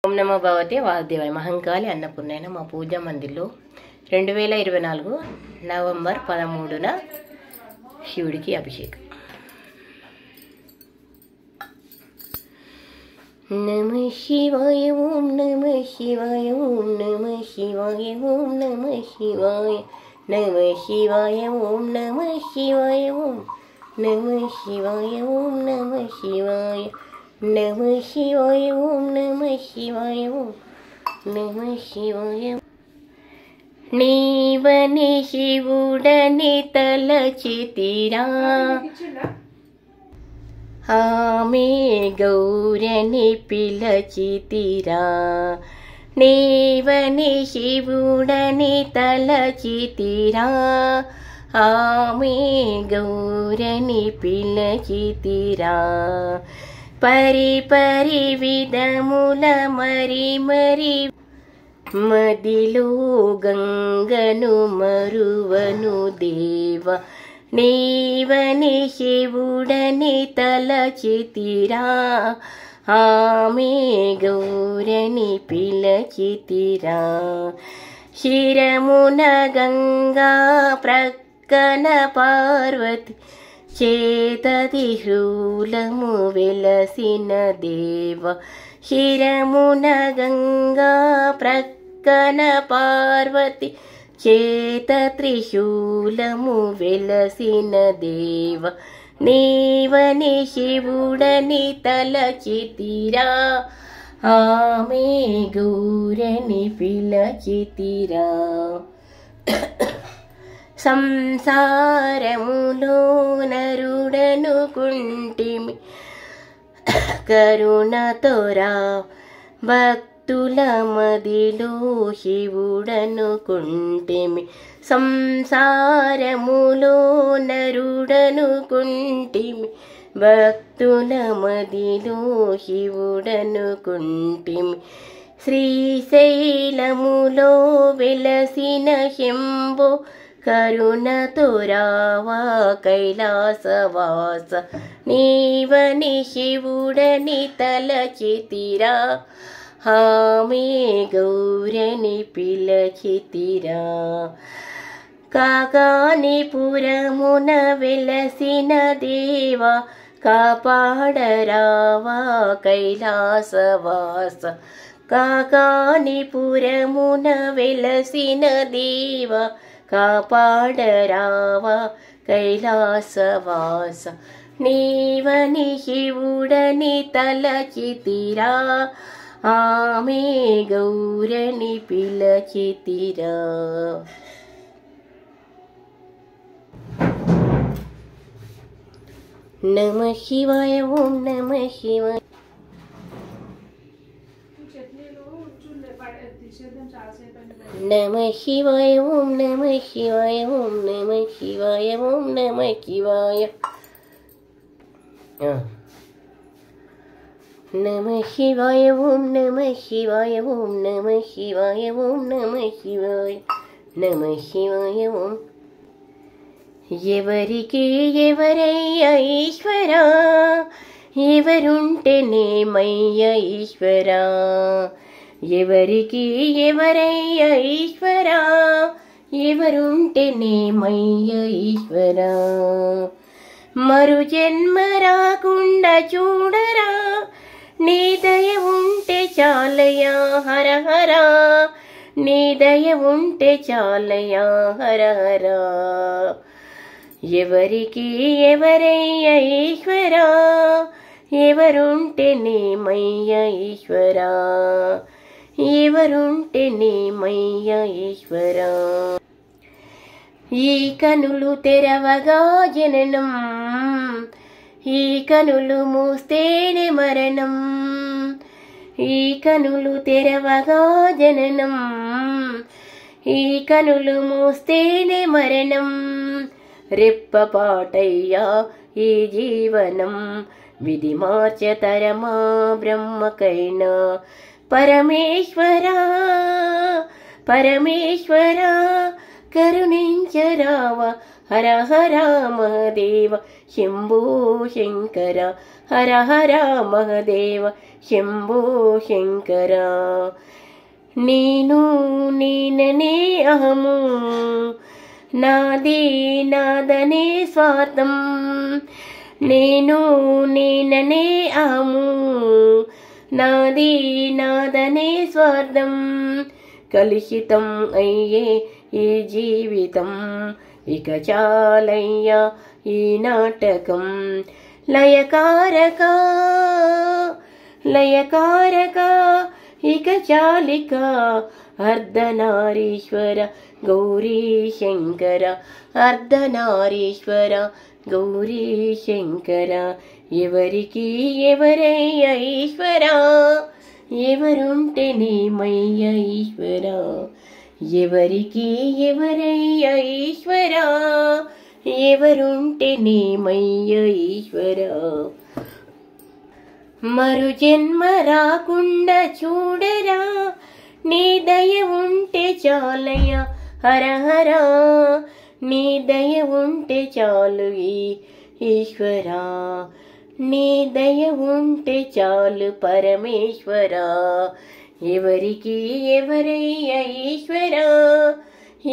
ఓం నమో భగవతే వాసుదేవాయ. మహంకాళి అన్నపూర్ణైన మా పూజా మందిర్లో 2024 నవంబర్ 13న శివుడికి అభిషేకం. నమ శివాయ ఓం నమ శివాయ ఓం నమ శివాయ ఓం నమ శివాయ నమ శివాయ ఓం నమ శివాయ ఓం నమ శివాయ ఓం నమ శివాయ నమ శివాయ ఓం నమ శివాయ ఓం నమ శివాయ. నీవని శివుడని తలచితిరా, ఆమె గౌరని పిలచితిరా. నీవని శివుడని తలచితిరా, ఆమె గౌరని పిలచితిరా. పరి పరి విధముల మరి మరి మదిలో గంగను మరువను దేవ. నీవని శివుడని తలచితిరా, ఆమె గౌరని పిలచితిరా. శిరమున గంగా ప్రక్కన పార్వతి, చేతది హ్రూలము వెలసిన దేవ. శిరమున గంగా ప్రక్కన పార్వతి, చేత త్రిశూలము వెలసిన దేవ. నీవని శివుడని తలచితిరా, ఆమె గౌరని పిలచితిరా. సంసారములో నరుడనుకుంటిమి, కరుణతోరా భక్తుల మదిలో శివుడనుకుంటిమి. సంసారములో నరుడనుకుంటిమి, భక్తుల మదిలో శివుడనుకుంటిమి. శ్రీశైలములో వెలసిన శంభో, కరుణతోరావా కైలాసవాస. నీవని శివుడని తలచితిరా, ఆమె గౌరని పిలచితిరా. కాకానిపురమున వెలసిన దేవా, కాపాడరావా కైలాసవాస. కాకానిపురమున వెలసిన దేవా, కాపాడరావా కైలాసవాస. నీవని శివుడని తలచితిరా, ఆమె గౌరని పిలచితిరా. నమ శివాయ ఓం నమ శివాయ. నమ శివాయ ఓం నమ శివాయ ఓం నమ శివాయ ఓం నమ శివాయ. నమ శివాయ ఓం నమ శివాయ ఓం నమ శివాయ ఓం నమ శివాయ నమ శివాయ ఓం. ఎవరికి ఎవరయ్య ఈశ్వరా, ఎవరుంటేనేమయ్య ఈశ్వరా. ఎవరికి ఎవరయ్య ఈశ్వరా, ఎవరుంటేనేమయ్య ఈశ్వరా. మరు జన్మ రాకుండా చూడరా, నీ దయ ఉంటే చాలయా హర హర. నీ దయ ఉంటే చాలయా హర హర. ఎవరికి ఎవరయ్య ఈశ్వరా, ఎవరుంటేనేమయ్య ఈశ్వరా. ఎవరుంటేనేమయ్య ఈశ్వరా. ఈ కనులు తెరవగా జననం, ఈ కనులు మూస్తేనే మరణం. ఈ కనులు తెరవగా జననం, ఈ కనులు మూస్తేనే మరణం. రెప్పపాటయ్యా ఈ జీవనం, విధి మార్చతరమా బ్రహ్మకైనా. పరమేశ్వరా పరమేశ్వరా, కరుణించరావా హర హర మహదేవ శంభో శంకర హర హర మహదేవ శంభో శంకర నేను నేననే అహము నాది నాదనే స్వార్థం నేను నేననే అహము నాది నాదనే స్వార్థం కలుషితం అయ్యే ఈ జీవితం ఇక చాలయ్యా ఈ నాటకం లయకారక లయకారక ఇక చాలిక అర్ధనారీశ్వర గౌరీ శంకర అర్ధనారీశ్వర గౌరీ శంకర ఎవరికి ఎవరయ్య ఈశ్వర ఎవరుంటే నేమయ్య ఈశ్వర ఎవరికి ఎవరయ్య ఈశ్వర ఎవరుంటే నేమయ్య ఈశ్వర మరు జన్మ రాకుండా చూడరా నీ దయ ఉంటే చాలయ్య హర హర నీ దయ ఉంటే చాలు ఈశ్వరా నీ దయ ఉంటే చాలు పరమేశ్వరా ఎవరికి ఎవరయ్య ఈశ్వరా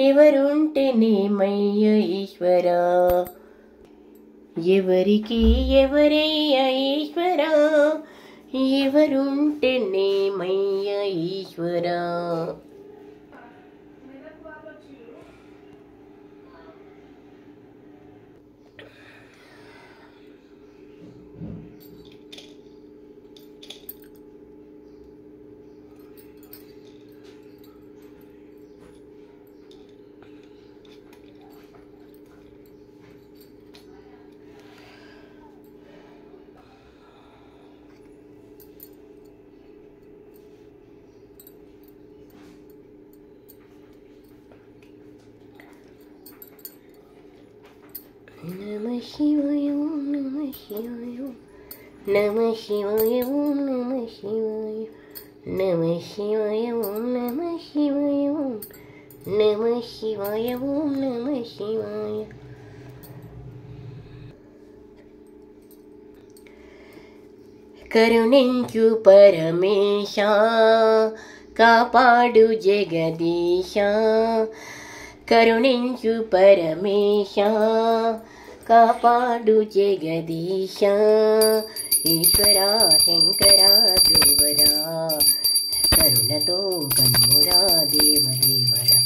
ఎవరుంటే నేమయ్య ఈశ్వరా ఎవరికి ఎవరయ్య ఈశ్వరా ఎవరుంటే నేమయ్య ఈశ్వరా నమః శివాయ ఓం నమః శివాయ నమః శివాయ ఓం నమః శివాయ నమః శివాయ ఓం నమః శివాయ నమః శివాయ ఓం నమః శివాయ కరుణించు పరమేశ కాపాడు జగదీశ కరుణించు పరమేశ కాపాడు జగదీశ ఈశ్వరా శంకరా ధ్రువరా కరుణతో కన్నురా దేవదేవరా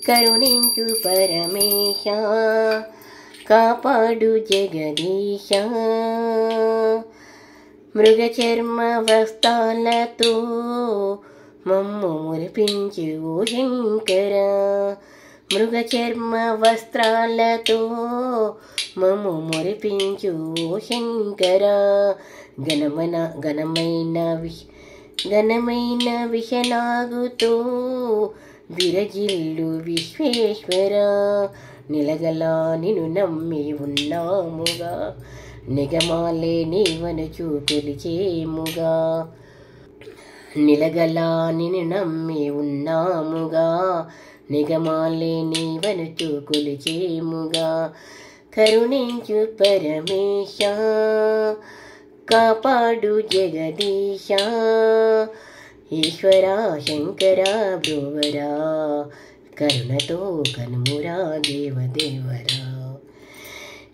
కరుణించు పరమేశ కాపాడు జగదీశ మృగచర్మ వస్త్రాలతో మమ్ము మురిపించు ఓ శంకర మృగచర్మ వస్త్రాలతో మమ్ము మురిపించు ఓ శంకర ఘనమైన విషనాగుతో విరజిల్లు విశ్వేశ్వర నిలగలా నిన్ను నమ్మి ఉన్నాముగా నిగమాలే నీవనుచు కొలిచేముగా నిలగలా నిన్ను నమ్మి ఉన్నాముగా నిగమాలే నీవనుచు కొలిచేముగా కరుణించు పరమేశ కాపాడు జగదీశ ఈశ్వరా శంకరా బ్రువరా కరుణతో కనుమురా దేవదేవరా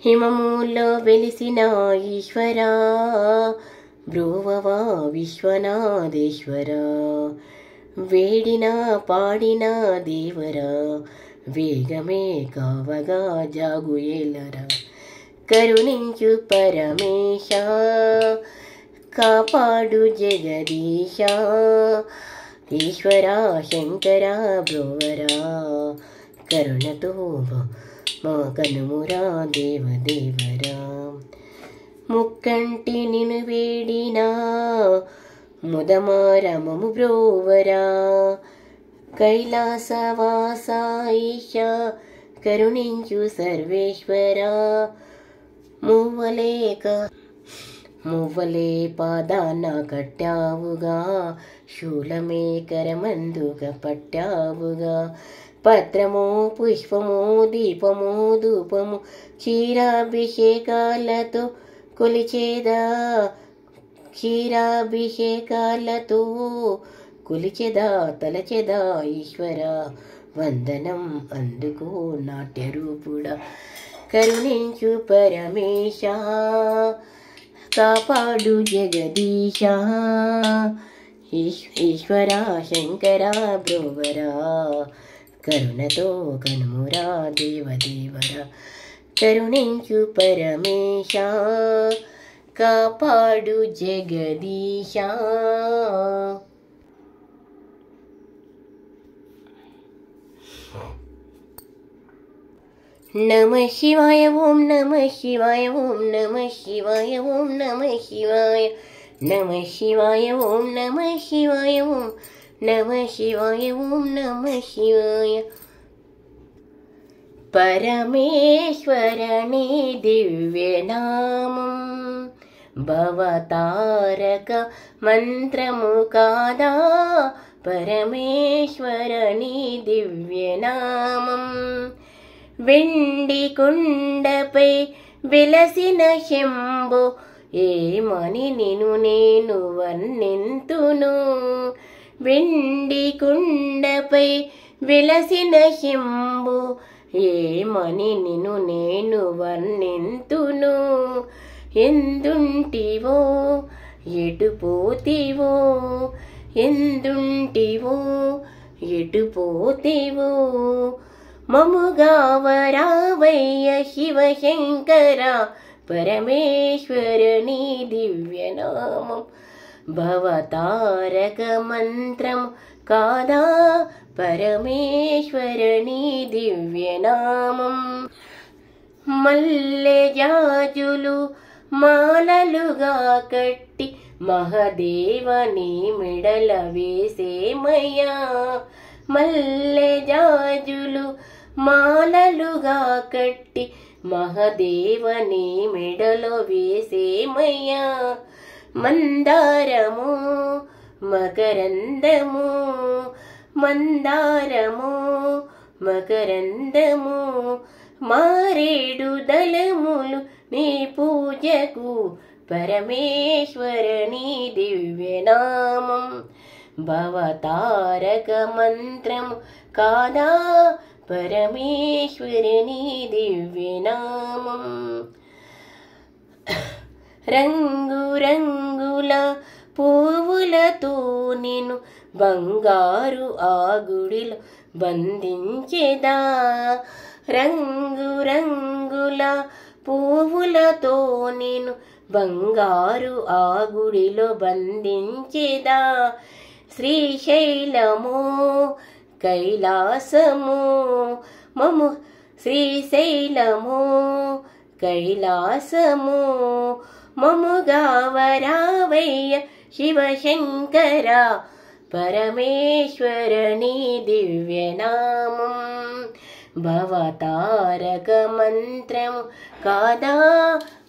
హిమములో వెలిసిన ఈశ్వరా బ్రువవా విశ్వనాథేశ్వరా వేడినా పాడినా దేవరా వేగమే కావగా జాగు ఏలరా కరుణించు పరమేశ కాపాడు జగదీశ ఈశ్వరా శంకరా బ్రువరా కరుణతో మా కనుమురా దేవదేవరా ముక్కంటి నిన్ను వేడినా ముదమారమము బ్రోవరా కైలాసవాస ఈశ కరుణించు సర్వేశ్వరా మువ్వలే పాదాన కట్టావుగా శూలమే కరమందుగా పట్టావుగా పత్రము పుష్పము దీపము ధూపము క్షీరాభిషేకాలతో కొలిచేదా క్షీరాభిషేకాలతో కొలిచెదా తలచెదా ఈశ్వర వందనం అందుకో నాట్యరూపుడా కరుణించు పరమేశ కాపాడు జగదీశ ఈశ్వర శంకర బ్రోవరా కరుణతో కనుమురా దేవదేవర కరుణించు పరమేశ కాపాడు జగదీశ. నమః శివాయ ఓం నమః శివాయ ఓం నమః శివాయ ఓం నమః శివాయ నమః శివాయ ఓం నమః శివాయ ఓం నమః శివాయ ఓం నమః శివాయ. పరమేశ్వరని దివ్యనామం భవతారక మంత్రము కాదా పరమేశ్వరని దివ్యనామం. వెండి కొండపై వెలసిన శంభో ఏమని నిను నేను వర్ణింతును. వెండి కొండపై వెలసిన శంభో ఏమని నిను నేను వర్ణింతును. ఎందుంటివో ఎటుపోతివో ఎందుంటివో ఎటుపోతివో మముగావరావయ్య శివశంకర పరమేశ్వరని దివ్యనామం భవతారక మంత్రం కాదా పరమేశ్వరని దివ్యనామం. మల్లె జాజులు మాలలుగా కట్టి మహదేవని మెడల వేసేమయ్యా. మల్లె జాజులు మాలలుగా కట్టి మహదేవని మెడలో వేసేమయ్యా. మందారము మకరందము మందారము మకరందము మారేడు దళములు నీ పూజకు పరమేశ్వరని దివ్యనామం భవతారక మంత్రం కాదా పరమేశ్వరని దివ్యనామం. రంగు రంగుల పువ్వులతో నిన్ను బంగారు ఆ గుడిలో బంధించెదా. రంగు రంగుల పువ్వులతో నిన్ను బంగారు ఆ గుడిలో బంధించెదా. శ్రీశైలము కైలాసము మము శ్రీశైలము కైలాసము మముగావరావయ్య శివశంకర పరమేశ్వరని దివ్యనామం భవతారక మంత్రం కాదా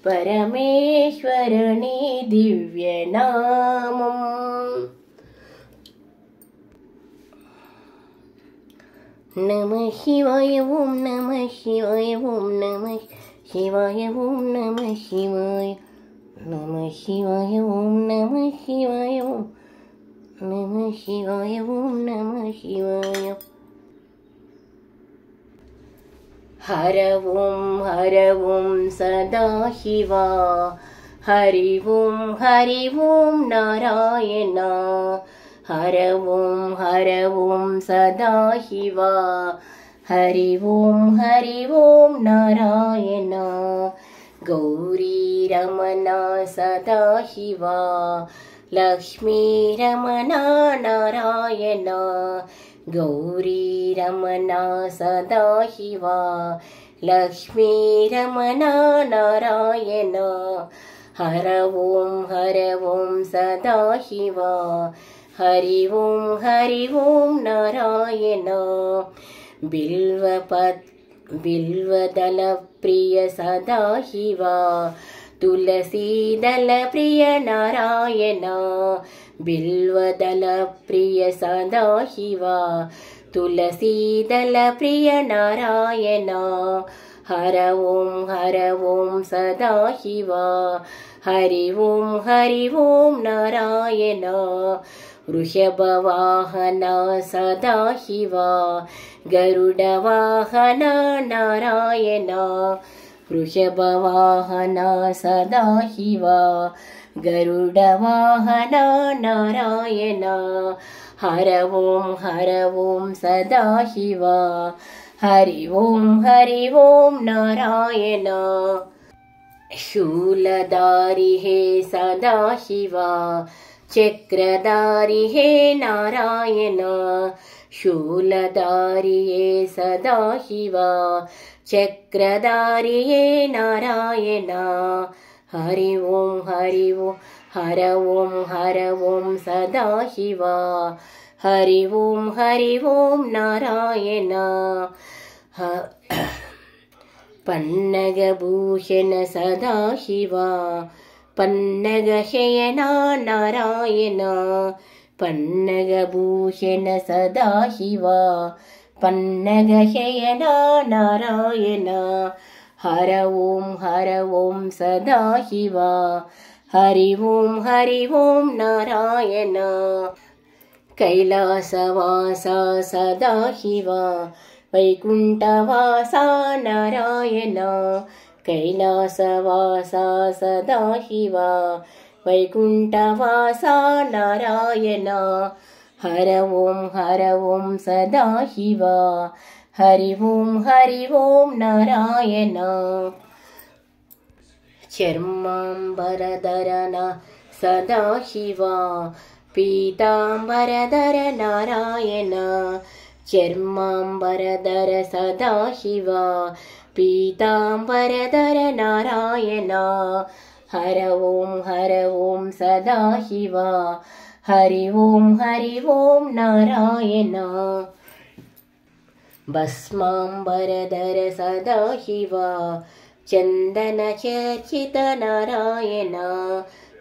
పరమేశ్వరని దివ్యనామం. నమః శివాయ ఓం నమః శివాయ ఓం నమః శివాయ ఓం నమః శివాయ నమః శివాయ ఓం నమః శివాయ ఓం నమః శివాయ ఓం నమః శివాయ. హర ఓం సదాశివా హరి ఓం నారాయణ. హర ఓం సదాశివా హరి ఓం నారాయణ. గౌరీ రమణ సదాశివా లక్ష్మీ రమణ నారాయణ. గౌరీ రమణ సదాశివా లక్ష్మీ రమణ నారాయణ. హర ఓం సదాశివా హరి ఓం నారాయణ. బిల్వదళ ప్రియ సదాశివా తులసీదళ ప్రియ నారాయణ. బిల్వదళ ప్రియ సదాశివా तुलसीदल प्रिय नारायण हर ओं सदाशिवा हरि ओं नारायण वृषभवाहन सदाशिवा गरुडवाहन नारायण वृषभवाहन सदाशिवा गरुडवाहन नारायण हर ओं सदाशिवा हरि ओं नारायण शूलधारी हे सदाशिवा चक्रधारी हे नारायण शूलधारी हे सदाशिवा चक्रधारी हे नारायण हरि ओं सदाशिवा हरि ओं नारायण पन्नगभूषण सदाशिवा पन्नगशयना नारायण पन्नगभूषण सदाशिवा पन्नगशयना नारायण हर ओं सदाशिवा हरि ओं नारायण कैलासवासा सदाशिवा वैकुण्ठवासा नारायण कैलासवासा सदाशिवा वैकुण्ठवासा नारायण हर ओं सदाशिवा हरि ओं नारायण चर्माम्बरधरन सदाशिवा पीताम्बरधर नारायण चर्माम्बरधर सदाशिवा पीताम्बरधर नारायण हर ओं सदाशिवा हरि ओं नारायण भस्माम्बरधर सदाशिवा चन्दनचर्चित नारायण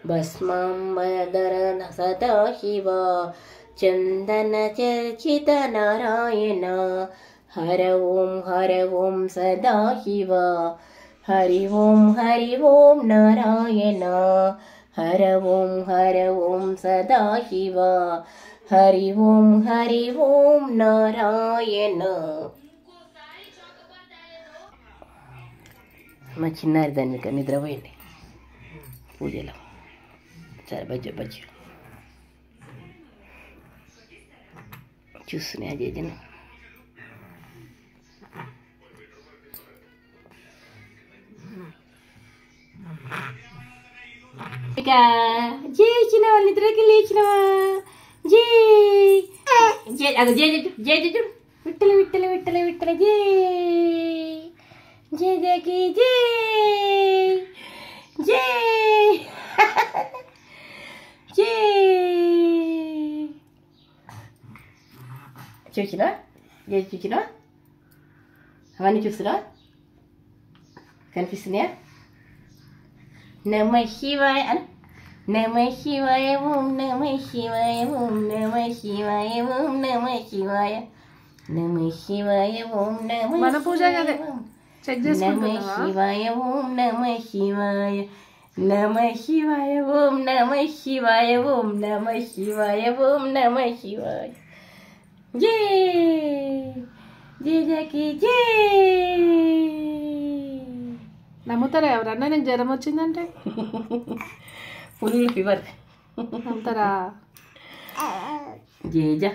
भस्माम्बरधर सदाशिवा चन्दनचर्चित नारायण हर ओं सदाशिवा हरि ओं नारायण हर ओं सदाशिवा हरि ओं नारायण మా చిన్నారి దాన్ని నిద్రపోయింది పూజలో సరే బజ్జ చూస్తున్నా జేజన చేసిన వాళ్ళు నిద్రకి లేచినవా జే అగ జే విట్టల విట్టల విట్టల విట్టల జే जय जय की जय जय जय చూసినా జై చూసినా అవన్నీ చూస్తున్నా కనిపిస్తున్నాయా నమ శివాయ నమ శివాయ ఓం నమ శివాయ ఓం నమ శివాయ ఓం నమ శివాయ నమ శివాయ ఓం నమ మన పూజ కదే नमः शिवाय ओम नमः शिवाय नमः शिवाय ओम नमः शिवाय ओम नमः शिवाय ओम नमः शिवाय जय जय जय की जय నమ్ముతారా ఎవరన్నా నాకు జ్వరం వచ్చిందంటే ఫుల్ ఫీవర్ నమ్ముతారా జేజా